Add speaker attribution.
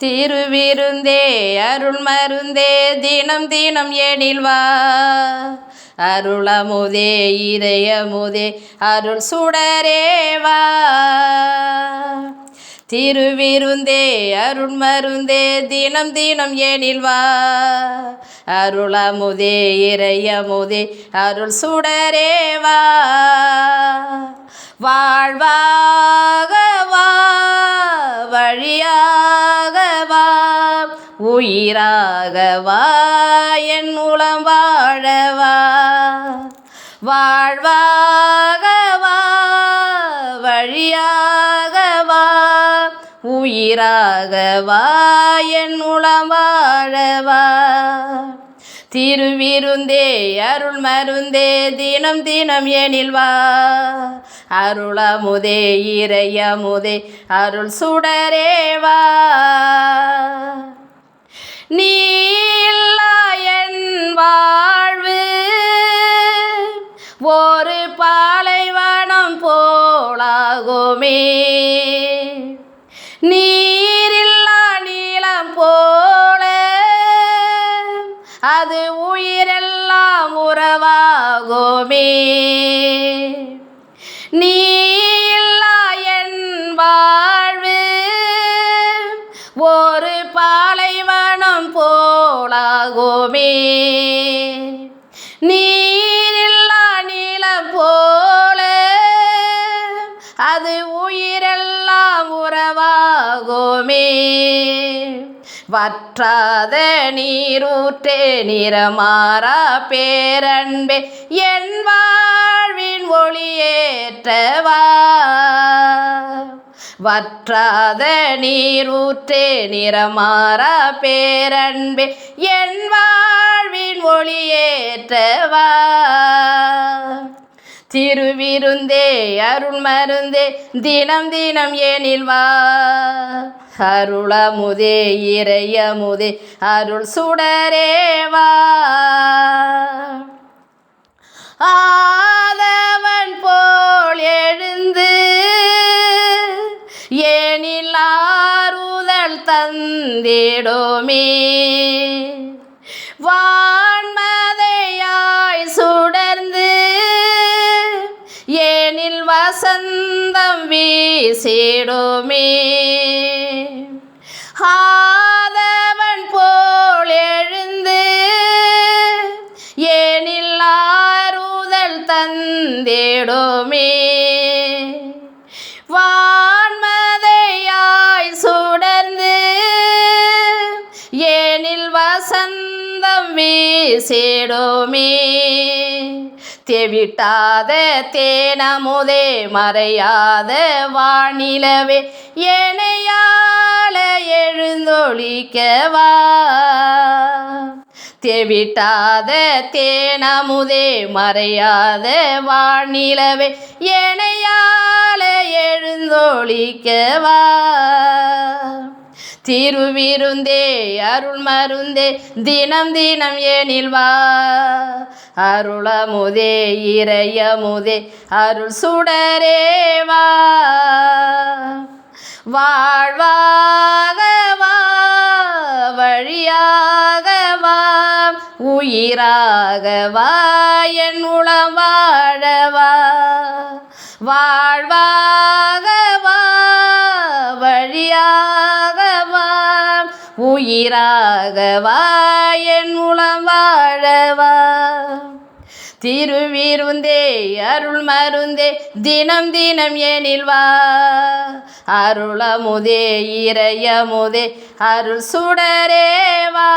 Speaker 1: திருவிருந்தே அருள் மருந்தே தினம் தினம் ஏனில் வா. அருளமுதே இதயமுதே அருள் சுடரேவா. திருவிருந்தே அருள் மருந்தே தினம் தினம் ஏனில் வா. அருளமுதே இறையமுதே அருள் சுடரேவா. வாழ்வாக வா வழியாக வா உயிராக வா என் உளம் வாழவா. வாழ்வாக வா வழியாக வா உயிராக வா என் உளம் வாழவா. திருவிருந்தே அருள் மருந்தே தினம் தினம் ஏனில் வா. அருளமுதே இறையமுதே அருள் சுடரேவா. நீ இல்லா என் வாழ்வு ஒரு பாலைவனம் போலாகுமே. நீரில்லா நீளம் போல அது உயிரெல்லாம் உறவாகுமே. நீ இல்லா என் வாழ்வு ஒரு பாலைவனம் போலாகுமே. நீரில்லா நீளம் போல அது உயிரெல்லாம் உறவாகுமே. வற்றாத நீரூற்றே நிறமாறா பேரன்பே என் வாழ்வின் ஒளியேற்றவா. வற்றாத நீரூற்றே நிறமாறா பேரன்பே என் வாழ்வின் ஒளியேற்றவா. திருவிருந்தே அருள் மருந்தே தினம் தினம் ஏனில் வா. அருளமுதே இறையமுதே அருள் சுடரேவா. ஆதவன் போல் எழுந்து ஏனில் ஆறுதல் தந்திடுமே. வான்மதையாய் சுடர்ந்து ஏனில் வசந்தம் வீசிடுமே. ஆதவன் போல் எழுந்து ஏனில் ஆறுதல் தந்திடுமே. வான்மதையாய் சுடர்ந்து ஏனில் வசந்தம் வீசிடுமே. தெவிட்டாத தேனமுதே மறையாத வானிலவே ஏனையால எழுந்தொழிக்கவா. தெவிட்டாத தேனமுதே மறையாத வானிலவே ஏனையால எழுந்தொழிக்கவா. திருவிருந்தே அருள் மருந்தே தினம் தினம் ஏனில் வா. அருளமுதே இறையமுதே அருள் சுடரேவா. வாழ்வாக வா வழியாக வா உயிராக வா என் உளம் வாழவா. வாழ்வாக வா வழியாக வா உயிராக வா என் உளம் வாழவா. திருவிருந்தே அருள் மருந்தே தினம் தினம் ஏனில் வா. அருளமுதே இறையமுதே அருள் சுடரேவா.